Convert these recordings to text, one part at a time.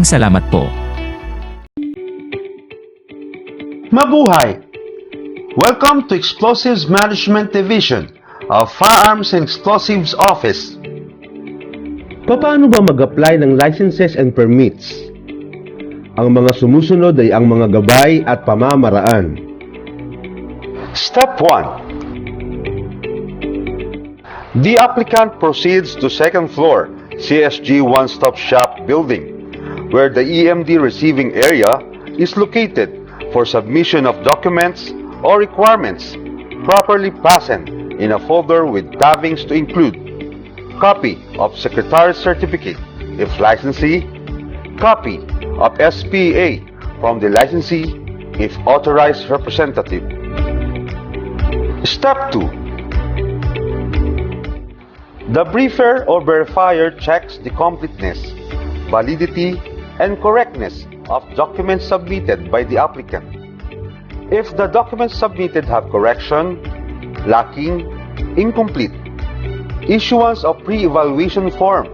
Salamat po. Mabuhay! Welcome to Explosives Management Division of Firearms and Explosives Office. Paano ba mag-apply ng licenses and permits? Ang mga sumusunod ay ang mga gabay at pamamaraan. Step 1. The applicant proceeds to second floor CSG One-Stop Shop building, where the EMD receiving area is located for submission of documents or requirements properly fastened in a folder with tabbings to include copy of Secretary's Certificate if licensee, copy of SPA from the licensee if authorized representative. Step 2. The briefer or verifier checks the completeness, validity, and correctness of documents submitted by the applicant. If the documents submitted have correction, lacking, incomplete, issuance of pre-evaluation form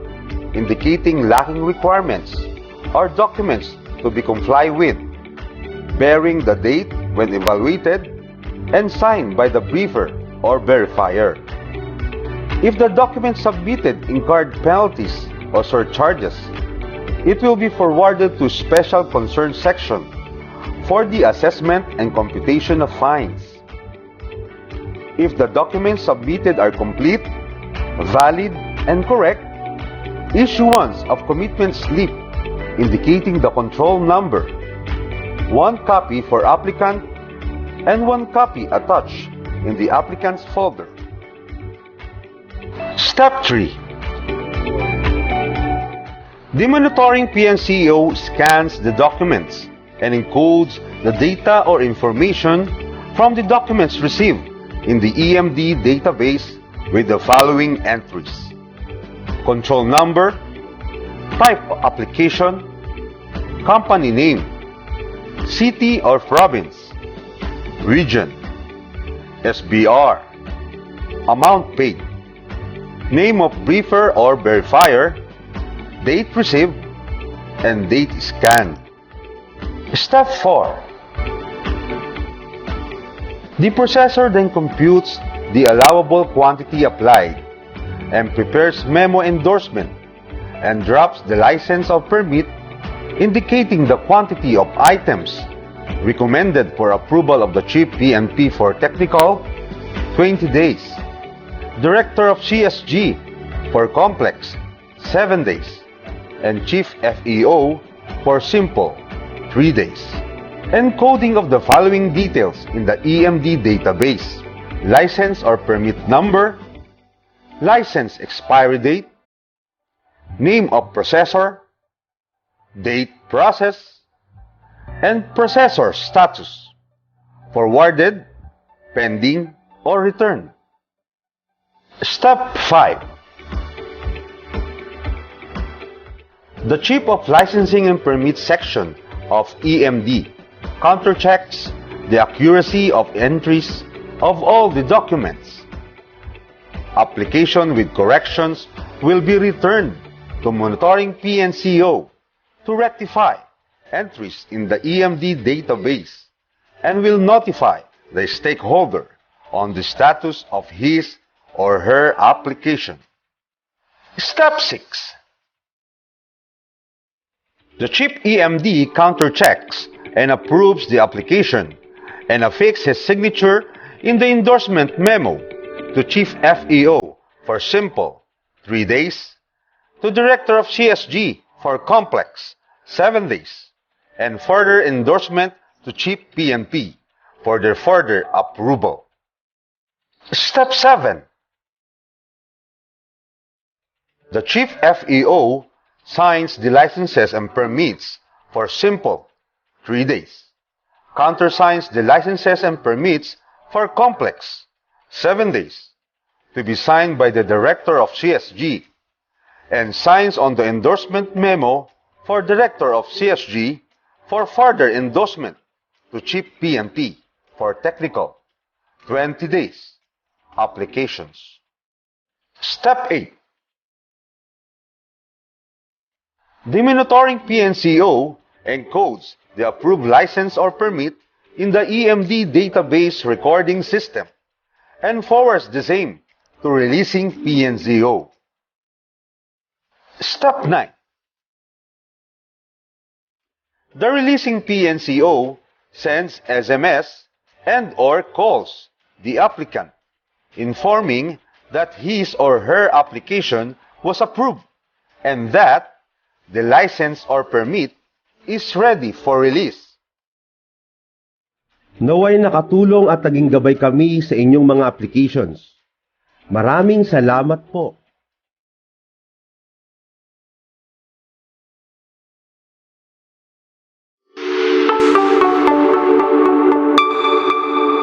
indicating lacking requirements, or documents to be complied with, bearing the date when evaluated, and signed by the briefer or verifier. If the documents submitted incurred penalties or surcharges, it will be forwarded to Special Concern Section for the assessment and computation of fines. If the documents submitted are complete, valid, and correct, issuance of commitment slip indicating the control number, one copy for applicant, and one copy attached in the applicant's folder. Step 3. The monitoring PNCO scans the documents and encodes the data or information from the documents received in the EMD database with the following entries: control number, type of application, company name, city or province, region, SBR, amount paid, name of briefer or verifier, date received, and date scanned. Step 4. The processor then computes the allowable quantity applied and prepares memo endorsement and drops the license or permit indicating the quantity of items recommended for approval of the Chief PNP for technical, 20 days. Director of CSG for complex, 7 days, and Chief FEO for simple, 3 days. Encoding of the following details in the EMD database: license or permit number, license expiry date, name of processor, date process, and processor status, forwarded, pending, or returned. Step 5. The Chief of Licensing and Permits section of EMD counterchecks the accuracy of entries of all the documents. Application with corrections will be returned to monitoring PNCO to rectify entries in the EMD database and will notify the stakeholder on the status of his or her application. Step 6. The Chief EMD counterchecks and approves the application and affixes his signature in the endorsement memo to Chief FEO for simple, 3 days, to Director of CSG for complex, 7 days, and further endorsement to Chief PNP for their further approval. Step 7. The Chief FEO signs the licenses and permits for simple, 3 days, countersigns the licenses and permits for complex, 7 days, to be signed by the Director of CSG, and signs on the endorsement memo for Director of CSG for further endorsement to Chief PNP for technical, 20 days, applications. Step 8. The monitoring PNCO encodes the approved license or permit in the EMD database recording system and forwards the same to releasing PNCO. Step 9. The releasing PNCO sends SMS and/or calls the applicant, informing that his or her application was approved and that the license or permit is ready for release. Naway nakatulong at naging gabay kami sa inyong mga applications. Maraming salamat po.